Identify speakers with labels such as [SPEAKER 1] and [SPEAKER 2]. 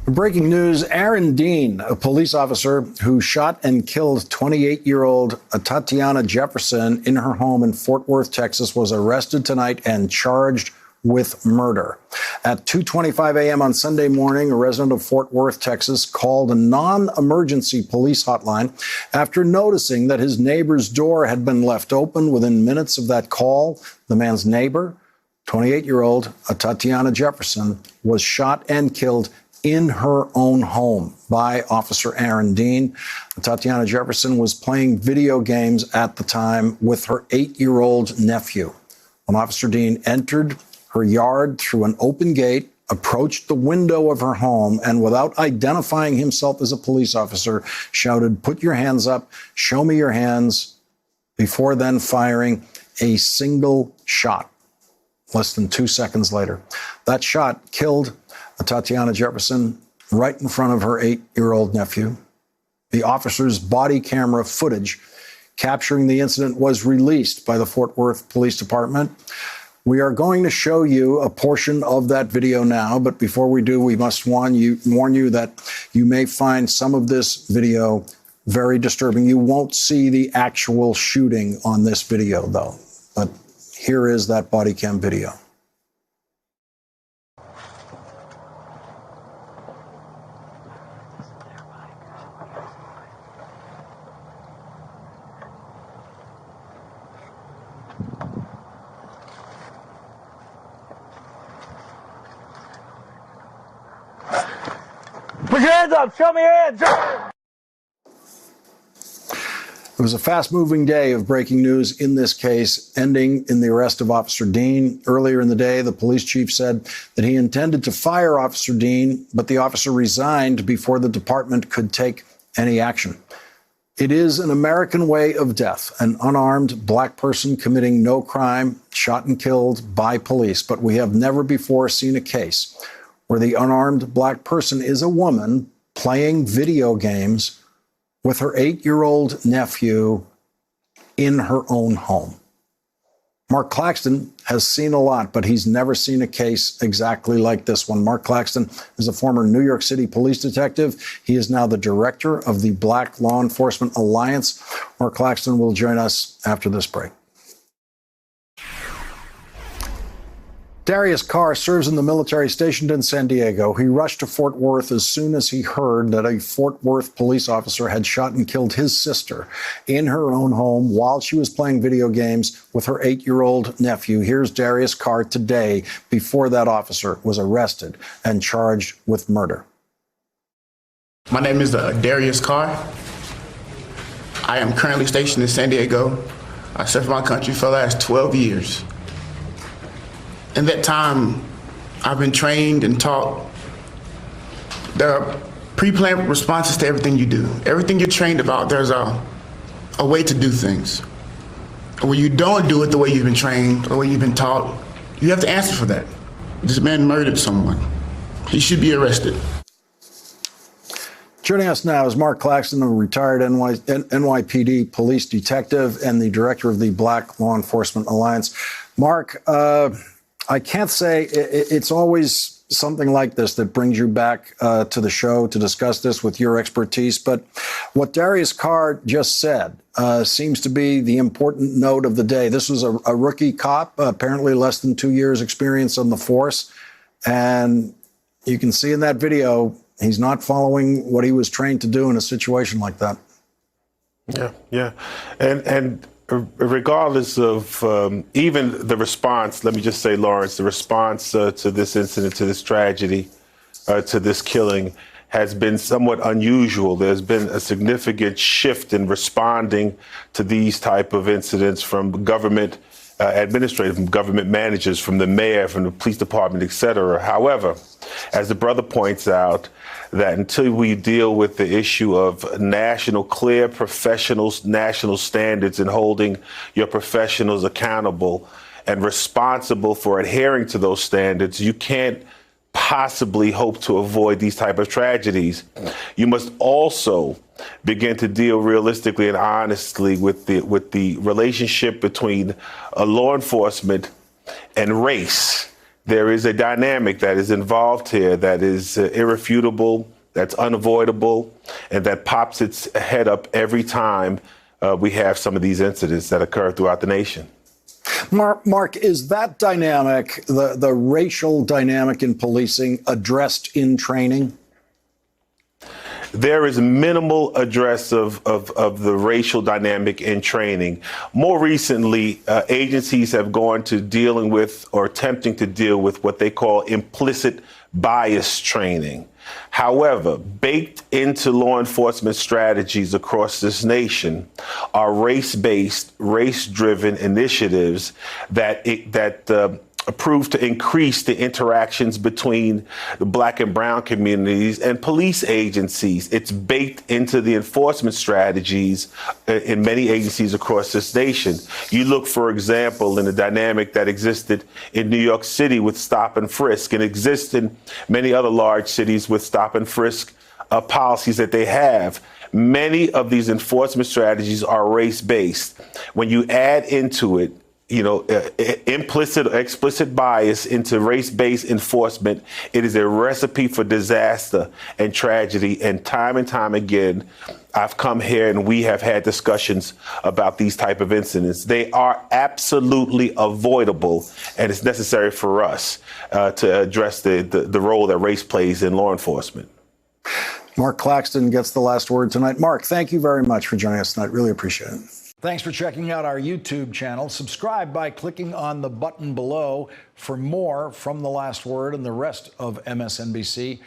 [SPEAKER 1] Breaking news, Aaron Dean, a police officer who shot and killed 28-year-old Tatiana Jefferson in her home in Fort Worth, Texas, was arrested tonight and charged with murder. At 2:25 a.m. on Sunday morning, a resident of Fort Worth, Texas, called a non-emergency police hotline after noticing that his neighbor's door had been left open. Within minutes of that call, the man's neighbor, 28-year-old Tatiana Jefferson, was shot and killed in her own home by Officer Aaron Dean. Tatiana Jefferson was playing video games at the time with her 8-year-old nephew. When Officer Dean entered her yard through an open gate, approached the window of her home, and without identifying himself as a police officer, shouted, "Put your hands up, show me your hands," before then firing a single shot. Less than 2 seconds later, that shot killed Tatiana Jefferson right in front of her 8-year-old nephew. The officer's body camera footage capturing the incident was released by the Fort Worth Police Department. We are going to show you a portion of that video now, but before we do, we must warn you that you may find some of this video very disturbing. You won't see the actual shooting on this video, though, but here is that body cam video.
[SPEAKER 2] Put your hands up. Show me your hands.
[SPEAKER 1] It was a fast-moving day of breaking news in this case, ending in the arrest of Officer Dean. Earlier in the day, the police chief said that he intended to fire Officer Dean, but the officer resigned before the department could take any action. It is an American way of death, an unarmed black person committing no crime, shot and killed by police. But we have never before seen a case where the unarmed black person is a woman playing video games with her 8-year-old nephew in her own home. Mark Claxton has seen a lot, but he's never seen a case exactly like this one. Mark Claxton is a former New York City police detective. He is now the director of the Black Law Enforcement Alliance. Mark Claxton will join us after this break. Darius Carr serves in the military stationed in San Diego. He rushed to Fort Worth as soon as he heard that a Fort Worth police officer had shot and killed his sister in her own home while she was playing video games with her 8-year-old nephew. Here's Darius Carr today before that officer was arrested and charged with murder.
[SPEAKER 3] My name is Darius Carr. I am currently stationed in San Diego. I served my country for the last 12 years. In that time, I've been trained and taught. There are pre-planned responses to everything you do. Everything you're trained about, there's a way to do things. When you don't do it the way you've been trained, or the way you've been taught, you have to answer for that. This man murdered someone. He should be arrested.
[SPEAKER 1] Joining us now is Mark Claxton, a retired NYPD police detective and the director of the Black Law Enforcement Alliance. Mark, I can't say it's always something like this that brings you back to the show to discuss this with your expertise. But what Darius Carr just said seems to be the important note of the day. This was a rookie cop, apparently less than 2 years experience on the force. And you can see in that video, he's not following what he was trained to do in a situation like that.
[SPEAKER 4] Yeah. And regardless of even the response, let me just say, Lawrence, the response to this incident, to this tragedy, to this killing has been somewhat unusual. There's been a significant shift in responding to these type of incidents from government administrators, from government managers, from the mayor, from the police department, et cetera. However, as the brother points out, that until we deal with the issue of clear professionals, national standards, and holding your professionals accountable and responsible for adhering to those standards, you can't possibly hope to avoid these type of tragedies. You must also begin to deal realistically and honestly with the relationship between law enforcement and race. there is a dynamic that is involved here that is irrefutable, that's unavoidable, and that pops its head up every time we have some of these incidents that occur throughout the nation.
[SPEAKER 1] Mark, is that dynamic, the racial dynamic in policing, addressed in training?
[SPEAKER 4] There is minimal address of the racial dynamic in training. More recently, agencies have gone to dealing with or attempting to deal with what they call implicit bias training. However, baked into law enforcement strategies across this nation are race-based, race-driven initiatives that prove to increase the interactions between the Black and brown communities and police agencies. It's baked into the enforcement strategies in many agencies across this nation. You look, for example, in the dynamic that existed in New York City with stop and frisk, and exists in many other large cities with stop and frisk policies that they have. Many of these enforcement strategies are race-based. When you add into it, implicit or explicit bias into race-based enforcement, it is a recipe for disaster and tragedy. And time again, I've come here and we have had discussions about these type of incidents. They are absolutely avoidable, and it's necessary for us to address the role that race plays in law enforcement.
[SPEAKER 1] Mark Claxton gets the last word tonight. Mark, thank you very much for joining us tonight. Really appreciate it. Thanks for checking out our YouTube channel. Subscribe by clicking on the button below for more from The Last Word and the rest of MSNBC.